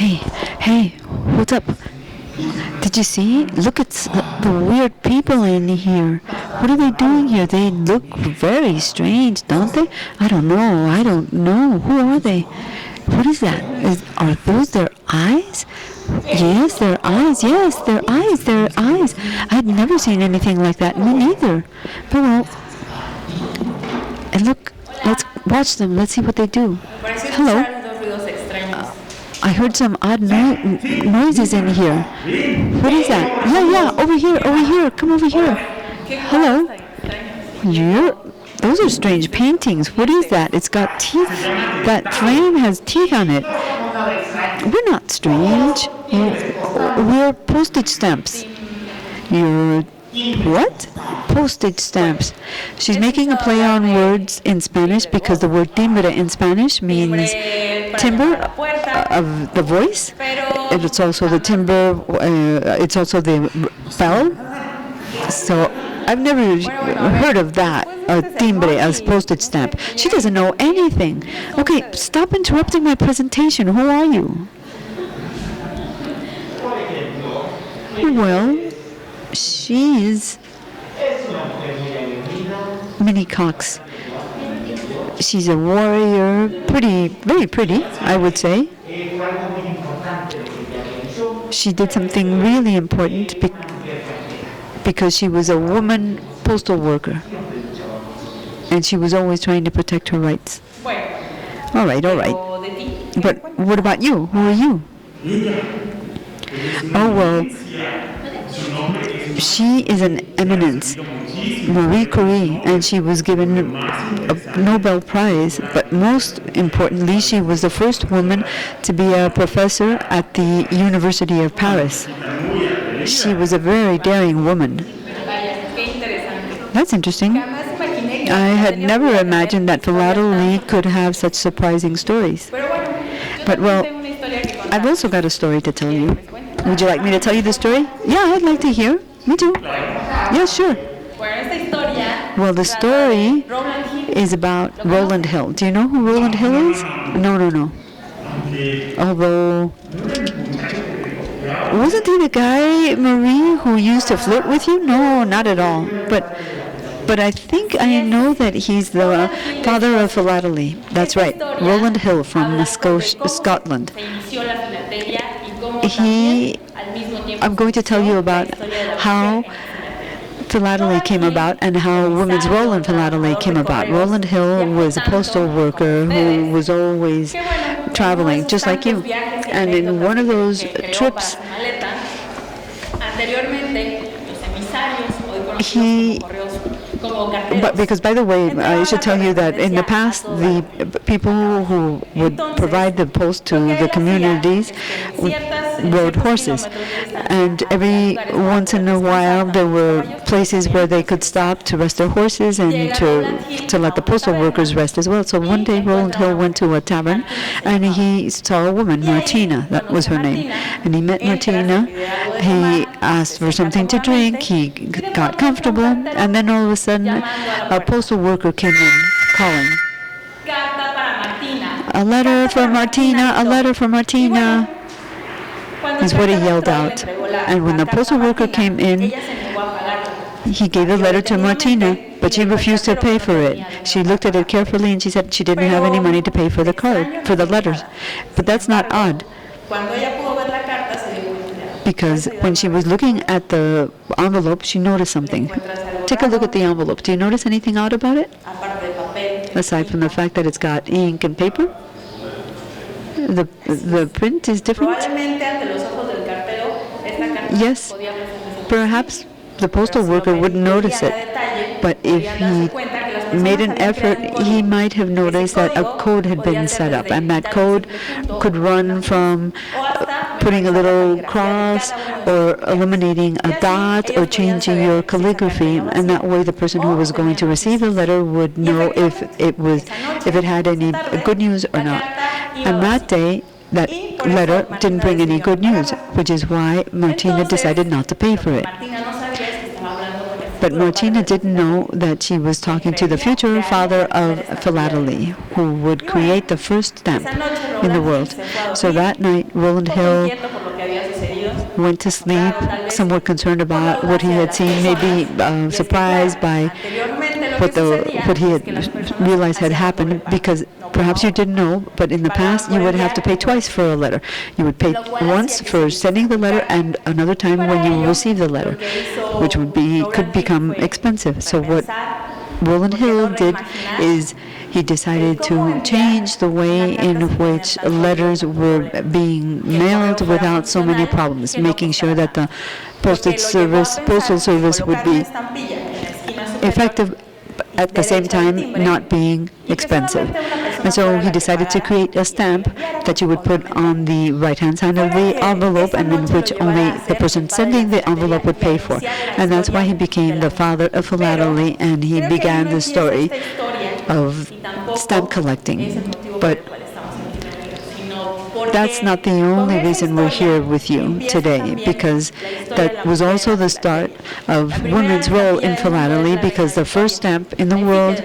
Hey, what's up? Did you see? Look at the weird people in here. What are they doing here? They look very strange, don't they? I don't know. Who are they? What is that? Are those their eyes? Yes, their eyes. Yes, their eyes. Their eyes. I'd never seen anything like that. Me neither. But well, and look, let's watch them. Let's see what they do. Hello. I heard some odd noises in here. What is that? Yeah, over here. Come over here. Hello. Those are strange paintings. What is that? It's got teeth. That frame has teeth on it. We're not strange. We're postage stamps. You're what? Postage stamps. She's making a play on words in Spanish because the word timbre in Spanish means timbre of the voice. It's also the timbre. It's also the bell. So I've never heard of that, a timbre as postage stamp. She doesn't know anything. Okay, stop interrupting my presentation. Who are you? Well, she's Minnie Cox. She's a warrior, very pretty, I would say. She did something really important because she was a woman postal worker. And she was always trying to protect her rights. All right. But what about you? Who are you? Oh, well, she is an eminence, Marie Curie, and she was given a Nobel Prize, but most importantly, she was the first woman to be a professor at the University of Paris. She was a very daring woman. That's interesting. I had never imagined that philately could have such surprising stories. But, well, I've also got a story to tell you. Would you like me to tell you the story? Yeah, I'd like to hear. Me too. Yeah, sure. Well, the story is about Roland Hill. Do you know who Roland Hill is? No. Although, wasn't he the guy, Marie, who used to flirt with you? No, not at all. But I think I know that he's the father of philately. That's right, Roland Hill from Scotland. I'm going to tell you about how philately came about and how women's role in philately came about. Roland Hill was a postal worker who was always traveling, just like you. And in one of those trips, because, by the way, I should tell you that in the past, the people who would provide the post to the communities rode horses. And every once in a while, there were places where they could stop to rest their horses and to let the postal workers rest as well. So one day, Roland Hill went to a tavern, and he saw a woman, Martina, that was her name. And he met Martina. He asked for something to drink. He got comfortable, and then all of a sudden, a postal worker came in calling. A letter for Martina, a letter for Martina, is what he yelled out. And when the postal worker came in, he gave the letter to Martina, but she refused to pay for it. She looked at it carefully and she said she didn't have any money to pay for the letters. But that's not odd, because when she was looking at the envelope, she noticed something. Take a look at the envelope. Do you notice anything odd about it? Aside from the fact that it's got ink and paper? The print is different? Yes. Perhaps the postal worker wouldn't notice it. But if he made an effort, he might have noticed that a code had been set up. And that code could run from putting a little cross or eliminating a dot or changing your calligraphy, and that way the person who was going to receive the letter would know if it had any good news or not. And that day, that letter didn't bring any good news, which is why Martina decided not to pay for it. But Martina didn't know that she was talking to the future father of philately, who would create the first stamp in the world. So that night, Roland Hill went to sleep, somewhat concerned about what he had seen, maybe surprised by what he had realized had happened, because perhaps you didn't know, but in the past you would have to pay twice for a letter. You would pay once for sending the letter and another time when you receive the letter, which could become expensive. So what Roland Hill did is he decided to change the way in which letters were being mailed without so many problems, making sure that the postal service would be effective at the same time not being expensive. And so he decided to create a stamp that you would put on the right-hand side of the envelope, and in which only the person sending the envelope would pay for. And that's why he became the father of philately, and he began the story of stamp collecting. But that's not the only reason we're here with you today, because that was also the start of women's role in philately, because the first stamp in the world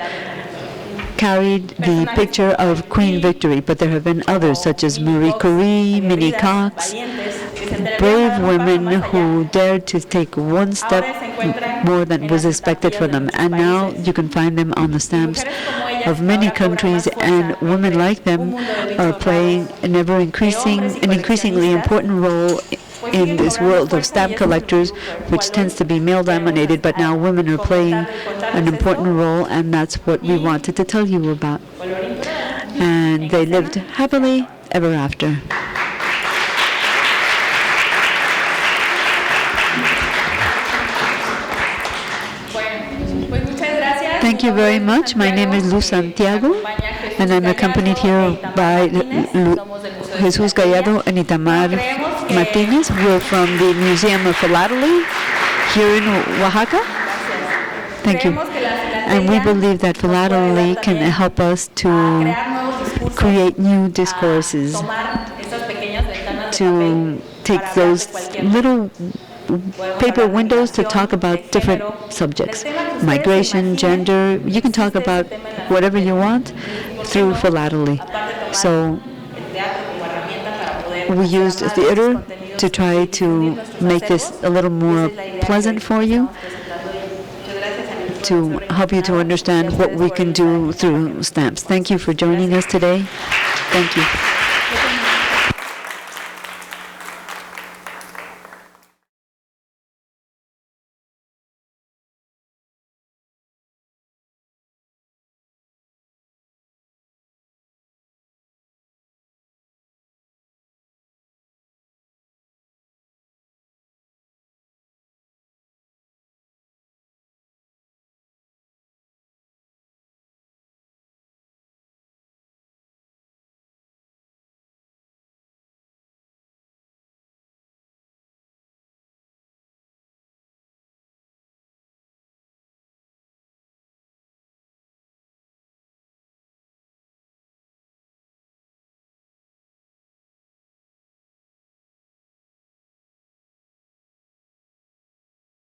carried the picture of Queen Victory, but there have been others, such as Marie Curie, Minnie Cox, brave women who dared to take one step more than was expected from them. And now you can find them on the stamps of many countries, and women like them are playing an increasingly important role in this world of stamp collectors, which tends to be male-dominated, but now women are playing an important role, and that's what we wanted to tell you about. And they lived happily ever after. Thank you very much. My name is Santiago, and I'm accompanied here by Jesus Gallardo and Itamar Martinez. We're from the Museum of Philately here in Oaxaca. Thank you. And we believe that philately can help us to create new discourses, to take those little paper windows to talk about different subjects. Migration, gender, you can talk about whatever you want through philately. So we used theater to try to make this a little more pleasant for you, to help you to understand what we can do through stamps. Thank you for joining us today. Thank you.